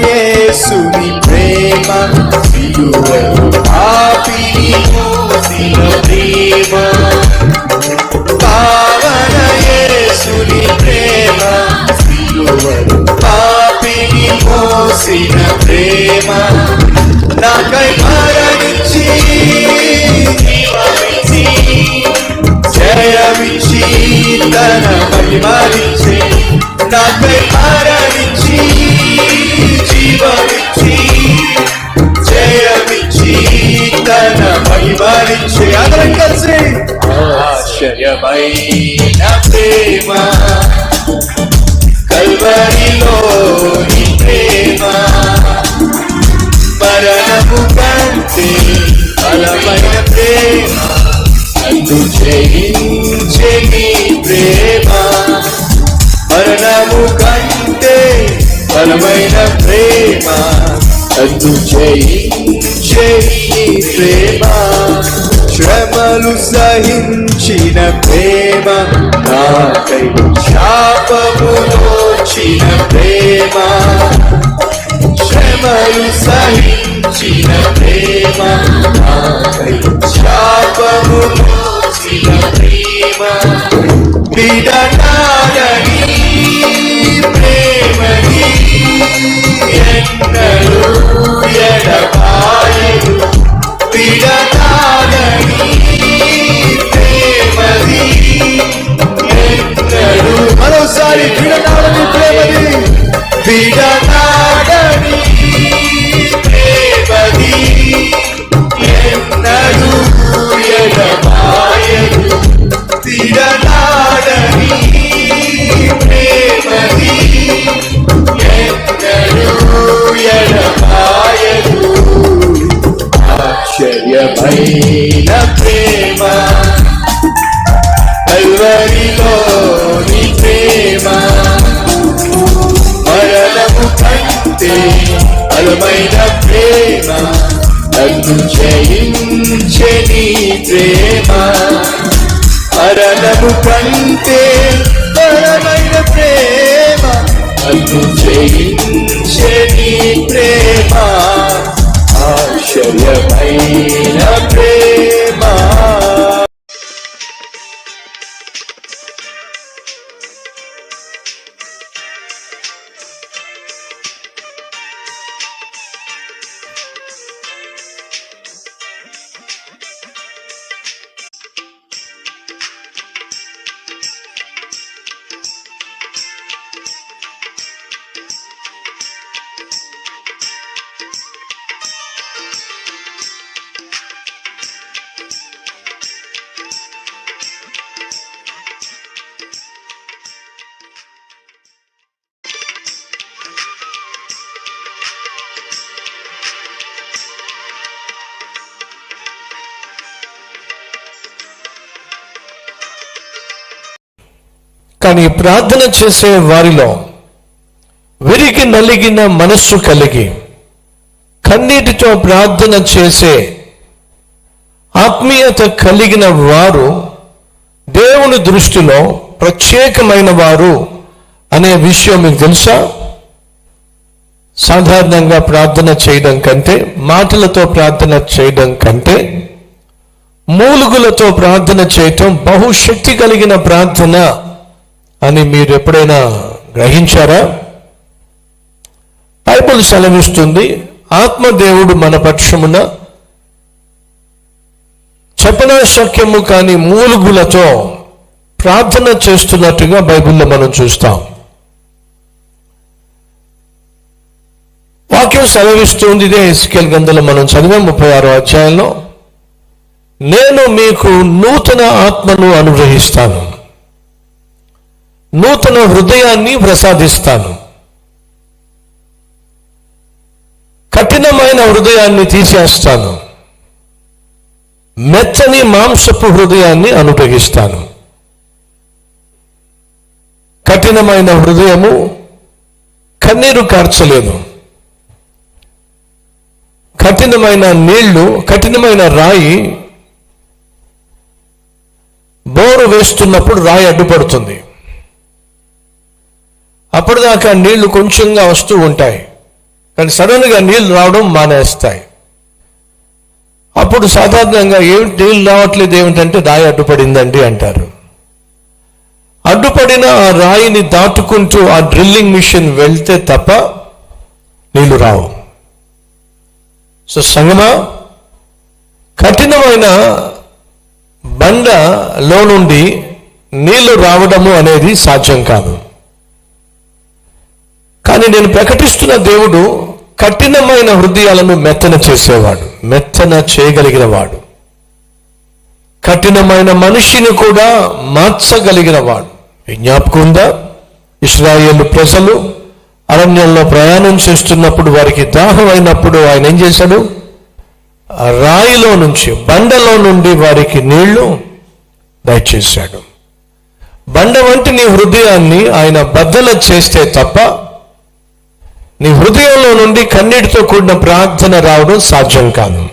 యేసుని ప్రేమ సిలువలో పాపిని మోసిన ప్రేమ, పావన యేసుని ప్రేమ సిలువలో పాపిని మోసిన ప్రేమ, నాకై మరణించి జీవమిచ్చి జయమిచ్చి తన మహిమనిచ్చి, నాకై మరణించి జీవమిచ్చి జయమిచ్చి తన మహిమనిచ్చి, అందరం కలిసి ఆశ్చర్యమైన ప్రేమ కల్వరిలోని ప్రేమ, మరణము కంటే బలమైన ప్రేమ, నన్ను జయించే నీ ప్రేమ, మరణము కంటే బలమైన ప్రేమ, నన్ను జయించే నీ ప్రేమ, శ్రమలు సహించిన ప్రేమ, నాకై శాపములోచిన ప్రేమ, శ్రమలు సహించిన ప్రేమ, నాకై శాపములోచిన ప్రేమ, విడనాడని ప్రేమని ఎన్నడూ ఎడబాయదు, విడనాడని ప్రేమది ఎన్నడూ, మరోసారి విడనాడని ప్రేమది, విడనాడని ప్రేమది ఎన్నడూ ఎడబాయదు, విడనాడని ప్రేమది ఎన్నడూ ఎడబాయదు, ఆశ్చర్యమైన ప్రేమ కల్వరిలోని ప్రేమ, మరణము కంటే బలమైన ప్రేమ, నన్ను జయించే నీ ప్రేమ, మరణము కంటే బలమైన ప్రేమ, నన్ను జయించే నీ ప్రేమ, ఆశ్చర్యమైన ప్రేమ. కానీ ప్రార్థన చేసే వారిలో విరిగి నలిగిన మనస్సు కలిగి కన్నీటితో ప్రార్థన చేసే ఆత్మీయత కలిగిన వారు దేవుని దృష్టిలో ప్రత్యేకమైన వారు అనే విషయం మీకు తెలుసా? సాధారణంగా ప్రార్థన చేయడం కంటే, మాటలతో ప్రార్థన చేయడం కంటే మూలుగులతో ప్రార్థన చేయటం బహుశక్తి కలిగిన ప్రార్థన అని మీరు ఎప్పుడైనా గ్రహించారా? బైబిల్ సెలవిస్తుంది, ఆత్మదేవుడు మన పక్షమున చెప్పనశక్యము కాని మూలుగులతో ప్రార్థన చేస్తున్నట్టుగా బైబిల్లో మనం చూస్తాం. వాక్యం సెలవిస్తుంది, ఇదే ఎస్కేల్ గ్రంథంలో మనం చదివాం 36వ అధ్యాయంలో, నేను మీకు నూతన ఆత్మను అనుగ్రహిస్తాను, నూతన హృదయాన్ని ప్రసాదిస్తాను, కఠినమైన హృదయాన్ని తీసేస్తాను, మెత్తని మాంసపు హృదయాన్ని అనుగ్రహిస్తాను. కఠినమైన హృదయము కన్నీరు కార్చలేదు, కఠినమైన నీళ్లు, కఠినమైన రాయి బోరు వేస్తున్నప్పుడు రాయి అడ్డుపడుతుంది. అప్పటిదాకా నీళ్లు కొంచెంగా వస్తూ ఉంటాయి, కానీ సడన్గా నీళ్లు రావడం మానేస్తాయి. అప్పుడు సాధారణంగా ఏమిటి నీళ్ళు రావట్లేదు ఏమిటంటే రాయి అడ్డుపడిందండి అంటారు. అడ్డుపడిన ఆ రాయిని దాటుకుంటూ ఆ డ్రిల్లింగ్ మిషన్ వెళ్తే తప్ప నీళ్లు రావు. సో సంగమా, కఠినమైన బండలో నుండి నీళ్లు రావడము అనేది సాధ్యం కాదు. కానీ నేను ప్రకటిస్తున్న దేవుడు కఠినమైన హృదయాలను మెత్తన చేసేవాడు, మెత్తన చేయగలిగిన వాడు. కఠినమైన మనిషిని కూడా మార్చగలిగిన వాడు. జ్ఞాపకం ఉందా? ఇశ్రాయేలు ప్రజలు అరణ్యంలో ప్రయాణం చేస్తున్నప్పుడు వారికి దాహం అయినప్పుడు ఆయన ఏం చేశాడు? ఆ రాయిలో నుంచి, బండలో నుండి వారికి నీళ్లు దయచేశాడు. బండ వంటి నీ హృదయాన్ని ఆయన బద్దల చేస్తే తప్ప నీ హృదయంలో నుండి కన్నీటితో కూడిన ప్రార్థన రావడం సాధ్యం కాదు.